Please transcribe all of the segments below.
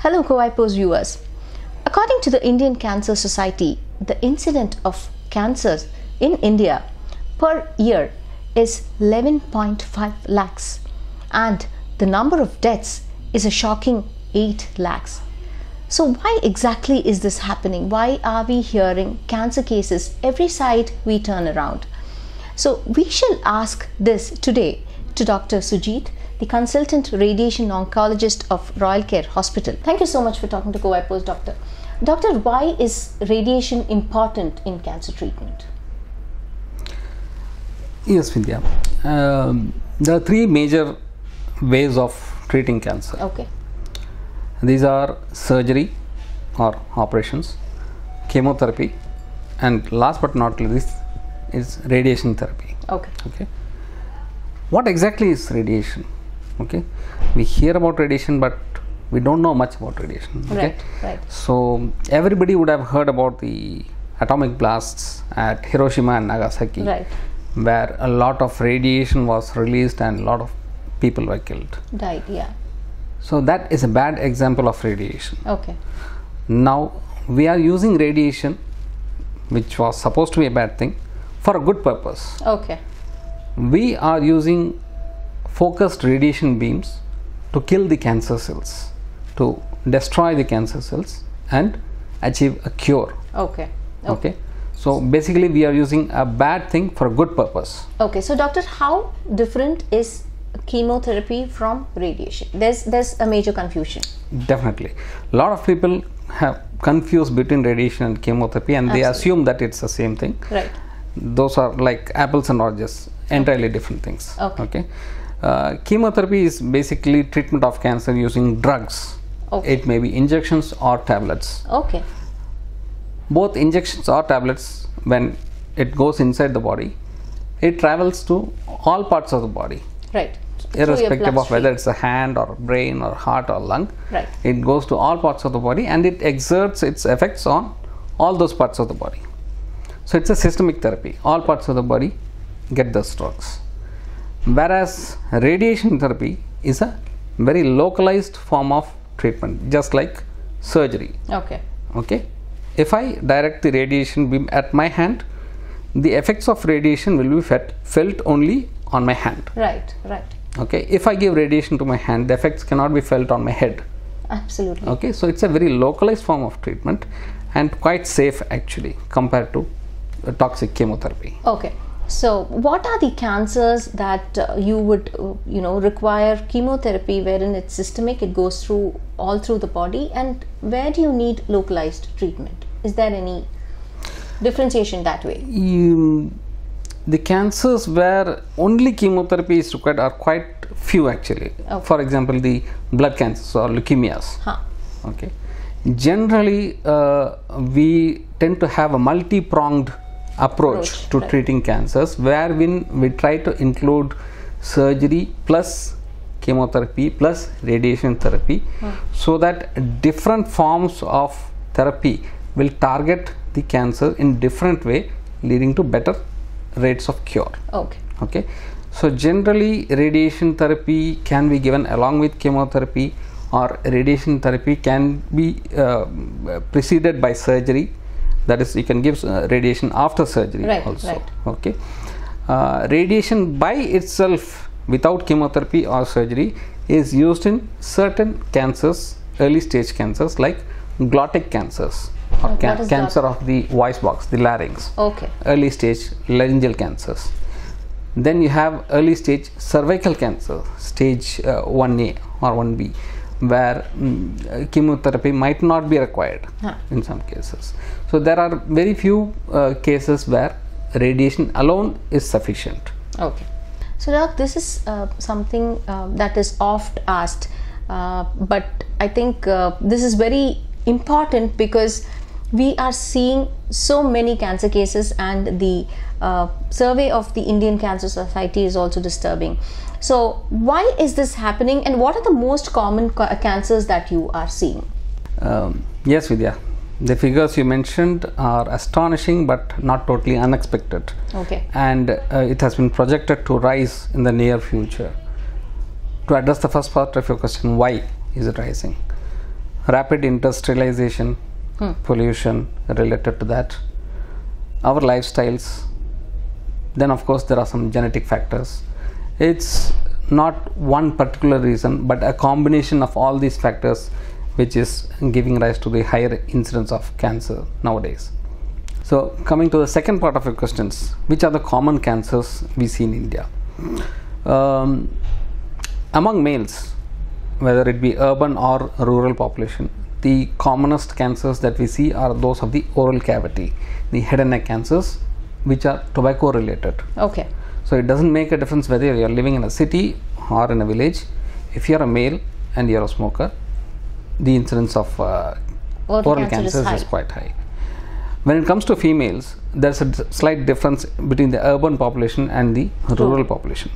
Hello CoIPOS viewers. According to the Indian Cancer Society, the incidence of cancers in India per year is 11.5 lakhs and the number of deaths is a shocking 8 lakhs. So why exactly is this happening? Why are we hearing cancer cases every side we turn around? So we shall ask this today to Dr. Sujit, the consultant radiation oncologist of Royal Care Hospital. Thank you so much for talking to CoIPOS, Doctor. Doctor, why is radiation important in cancer treatment? Yes, Vidya. There are three major ways of treating cancer. Okay. These are surgery or operations, chemotherapy, and last but not least is radiation therapy. Okay. What exactly is radiation? Okay, we hear about radiation, but we don't know much about radiation. Okay? Right. So everybody would have heard about the atomic blasts at Hiroshima and Nagasaki, Right. where a lot of radiation was released and a lot of people were killed. Right, yeah. So that is a bad example of radiation. Okay. Now we are using radiation, which was supposed to be a bad thing, for a good purpose. Okay. We are using focused radiation beams to kill the cancer cells, to destroy the cancer cells and achieve a cure. Okay. Okay. So basically we are using a bad thing for a good purpose. Okay. So doctor, how different is chemotherapy from radiation? There's a major confusion. Definitely. A lot of people have confused between radiation and chemotherapy and they assume that it's the same thing. Right. Those are like apples and oranges, entirely different things. Okay. Chemotherapy is basically treatment of cancer using drugs. Okay. It may be injections or tablets. Okay. Both injections or tablets, when it goes inside the body, it travels to all parts of the body, Right. irrespective of whether it's a hand or brain or heart or lung. Right. It goes to all parts of the body and it exerts its effects on all those parts of the body. So it's a systemic therapy. All parts of the body get those drugs. Whereas radiation therapy is a very localized form of treatment, just like surgery. Okay. If I direct the radiation beam at my hand, the effects of radiation will be felt only on my hand. Right. Okay. If I give radiation to my hand, the effects cannot be felt on my head. Absolutely. Okay. So it's a very localized form of treatment and quite safe actually compared to toxic chemotherapy. Okay. So what are the cancers that you would require chemotherapy wherein it's systemic, it goes through all through the body, and where do you need localized treatment? Is there any differentiation that way? The cancers where only chemotherapy is required are quite few actually. Okay. For example, the blood cancers or leukemias. Okay. Generally, we tend to have a multi-pronged approach to treating cancers, wherein we try to include surgery plus chemotherapy plus radiation therapy, so that different forms of therapy will target the cancer in different way, leading to better rates of cure. Okay. So generally radiation therapy can be given along with chemotherapy, or radiation therapy can be preceded by surgery. That is, you can give radiation after surgery also. Right. Okay. Radiation by itself without chemotherapy or surgery is used in certain cancers, early stage cancers like glottic cancers or cancer of the voice box, the larynx. Okay. Early stage laryngeal cancers. Then you have early stage cervical cancer, stage 1A or 1B, where chemotherapy might not be required in some cases. So there are very few cases where radiation alone is sufficient. Okay. So doc, this is something that is oft asked, but I think this is very important because we are seeing so many cancer cases, and the survey of the Indian Cancer Society is also disturbing. So why is this happening, and what are the most common cancers that you are seeing? Yes, Vidya. The figures you mentioned are astonishing but not totally unexpected. Okay. And it has been projected to rise in the near future. To address the first part of your question, why is it rising? rapid industrialization, pollution related to that, our lifestyles, then of course there are some genetic factors. It's not one particular reason, but a combination of all these factors which is giving rise to the higher incidence of cancer nowadays. So coming to the second part of your questions, which are the common cancers we see in India? Among males, whether it be urban or rural population, the commonest cancers that we see are those of the oral cavity, the head and neck cancers, which are tobacco related. Okay. So it doesn't make a difference whether you are living in a city or in a village. If you are a male and you are a smoker, the incidence of oral cancers is quite high. When it comes to females, there's a slight difference between the urban population and the rural population.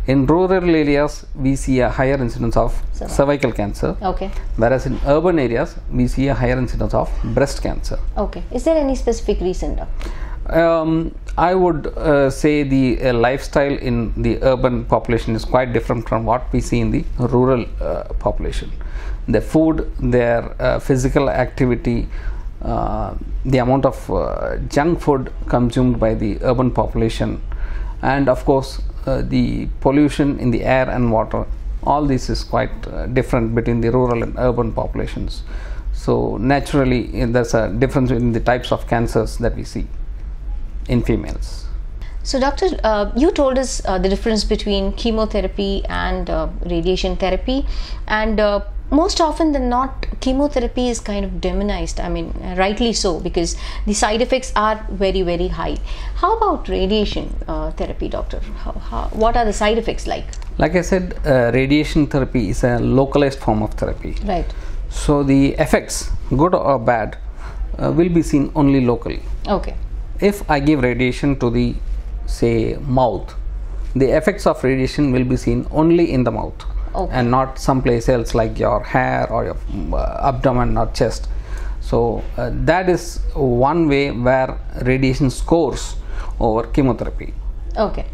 In rural areas, we see a higher incidence of cervical cancer. Okay. Whereas in urban areas, we see a higher incidence of breast cancer. Okay. Is there any specific reason, doctor? I would say the lifestyle in the urban population is quite different from what we see in the rural population. Their food, their physical activity, the amount of junk food consumed by the urban population, and of course the pollution in the air and water, all this is quite different between the rural and urban populations. So naturally there's a difference in the types of cancers that we see in females. So doctor, you told us the difference between chemotherapy and radiation therapy, and most often than not, chemotherapy is kind of demonized. I mean, rightly so, because the side effects are very, very high. How about radiation therapy, doctor? What are the side effects like? Like I said, radiation therapy is a localized form of therapy. Right. So the effects, good or bad, will be seen only locally. Okay. If I give radiation to the, say, mouth, the effects of radiation will be seen only in the mouth. Okay. And not someplace else like your hair or your abdomen or chest. So that is one way where radiation scores over chemotherapy. Okay.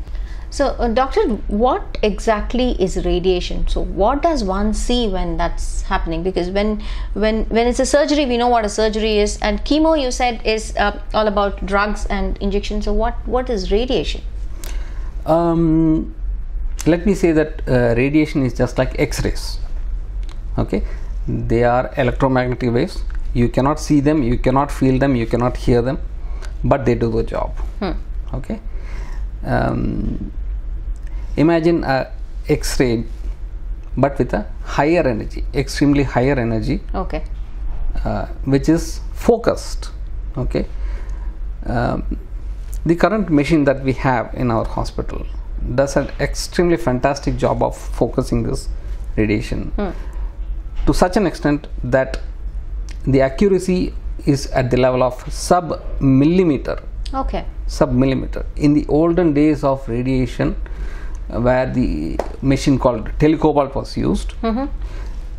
So doctor, what exactly is radiation? So what does one see when that's happening? Because when it's a surgery, we know what a surgery is, and chemo, you said, is all about drugs and injections. So what is radiation? Let me say that radiation is just like X-rays. Okay, they are electromagnetic waves. You cannot see them, you cannot feel them, you cannot hear them, but they do the job. Okay. Imagine a X-ray, but with a higher energy, extremely higher energy. Okay. Which is focused. Okay. The current machine that we have in our hospital does an extremely fantastic job of focusing this radiation to such an extent that the accuracy is at the level of sub-millimeter. Okay. Sub-millimeter. In the olden days of radiation, where the machine called telecobalt was used,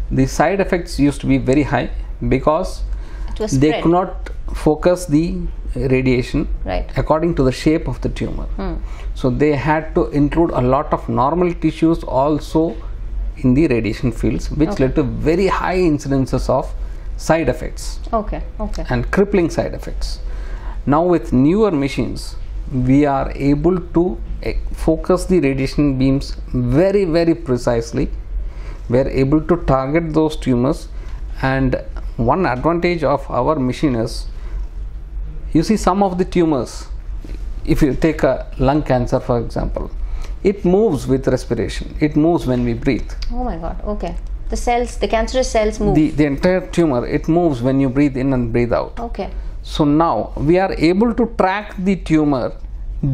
the side effects used to be very high because they could not focus the radiation according to the shape of the tumor. So they had to include a lot of normal tissues also in the radiation fields, which led to very high incidences of side effects. Okay. And crippling side effects. Now with newer machines, we are able to focus the radiation beams very, very precisely. We are able to target those tumors, and one advantage of our machine is, you see, some of the tumors, if you take a lung cancer for example, it moves with respiration, it moves when we breathe. Oh my God. Okay. The cells, the cancerous cells move. The entire tumor, it moves when you breathe in and breathe out. Okay. So now we are able to track the tumor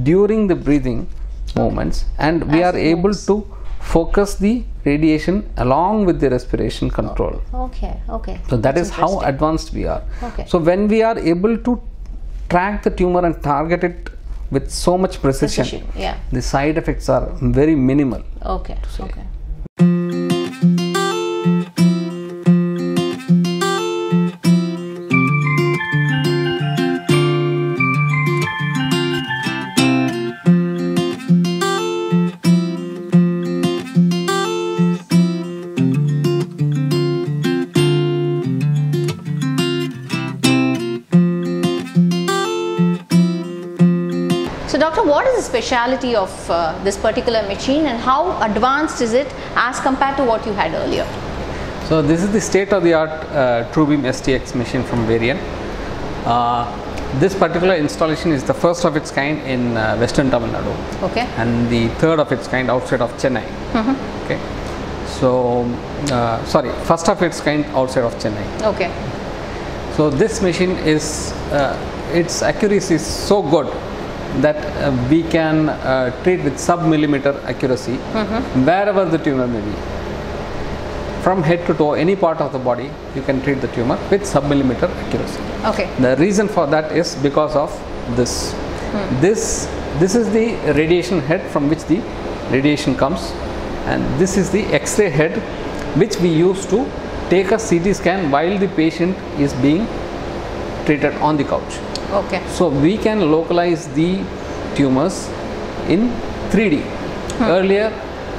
during the breathing movements, and we are able to focus the radiation along with the respiration control. Okay. So that is how advanced we are. Okay. So when we are able to track the tumor and target it with so much precision, the side effects are very minimal. Okay. the speciality of this particular machine, and how advanced is it as compared to what you had earlier? So this is the state-of-the-art TrueBeam STX machine from Varian. This particular installation is the first of its kind in Western Tamil Nadu, okay, and the third of its kind outside of Chennai. Okay, so sorry, first of its kind outside of Chennai. Okay. So this machine is its accuracy is so good that we can treat with sub-millimeter accuracy wherever the tumor may be. From head to toe, any part of the body, you can treat the tumor with sub-millimeter accuracy. Okay. The reason for that is because of this. This is the radiation head from which the radiation comes, and this is the X-ray head which we use to take a CT scan while the patient is being treated on the couch. Okay. So we can localize the tumors in 3D. Earlier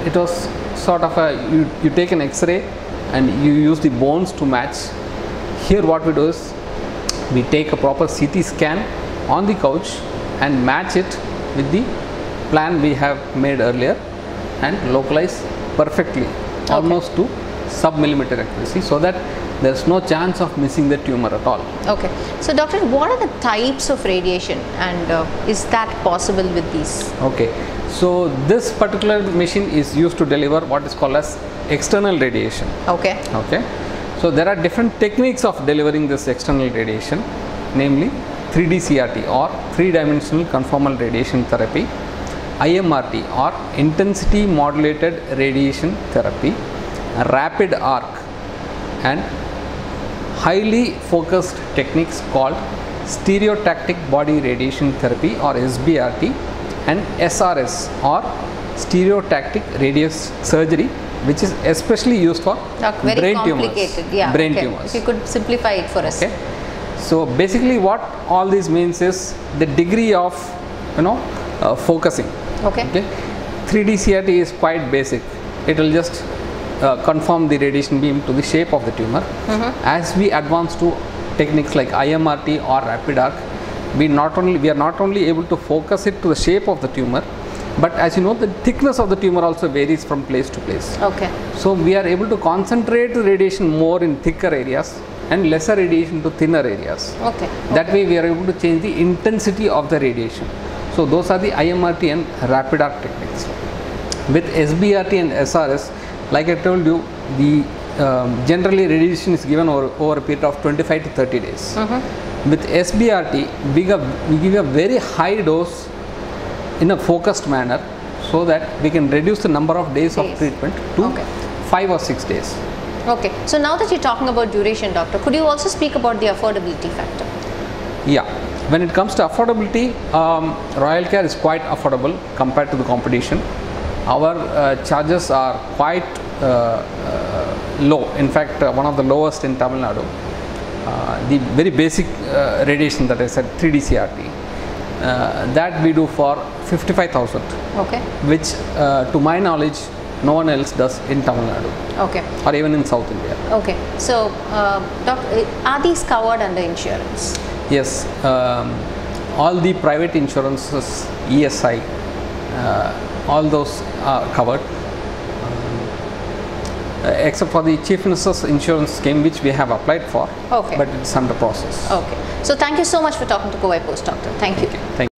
it was sort of a you take an X-ray and you use the bones to match. Here what we do is we take a proper CT scan on the couch and match it with the plan we have made earlier and localize perfectly, almost to sub-millimeter accuracy, so that there is no chance of missing the tumor at all. Okay. So doctor, what are the types of radiation, and is that possible with these? Okay. So this particular machine is used to deliver what is called as external radiation. Okay. Okay. So there are different techniques of delivering this external radiation, namely 3D CRT or 3-dimensional conformal radiation therapy, IMRT or intensity modulated radiation therapy, rapid arc, and highly focused techniques called stereotactic body radiation therapy or SBRT, and SRS or stereotactic radius surgery, which is especially used for very brain complicated. tumors. Yeah. Brain okay. tumors. If you could simplify it for us. Okay. So basically, what all this means is the degree of focusing. Okay. Okay. 3D CRT is quite basic. It will just conform the radiation beam to the shape of the tumor. As we advance to techniques like IMRT or rapid arc, we are not only able to focus it to the shape of the tumor, but as you know, the thickness of the tumor also varies from place to place. Okay. So we are able to concentrate the radiation more in thicker areas and lesser radiation to thinner areas. Okay. That way we are able to change the intensity of the radiation. So those are the IMRT and rapid arc techniques. With SBRT and SRS, like I told you, the generally radiation is given over a period of 25 to 30 days. With SBRT, we give a very high dose in a focused manner, so that we can reduce the number of days of treatment to 5 or 6 days. Okay. So now that you're talking about duration, doctor, could you also speak about the affordability factor? Yeah. When it comes to affordability, Royal Care is quite affordable compared to the competition. Our charges are quite low. In fact, one of the lowest in Tamil Nadu. The very basic radiation that I said, 3D CRT, that we do for 55,000. Okay. Which, to my knowledge, no one else does in Tamil Nadu. Okay. Or even in South India. Okay. So, doctor, are these covered under insurance? Yes. All the private insurances, ESI, all those are covered. Except for the Chief Minister's Insurance Scheme, which we have applied for, but it's under process. Okay. So thank you so much for talking to Kovai Post, doctor. Thank you. Thank you.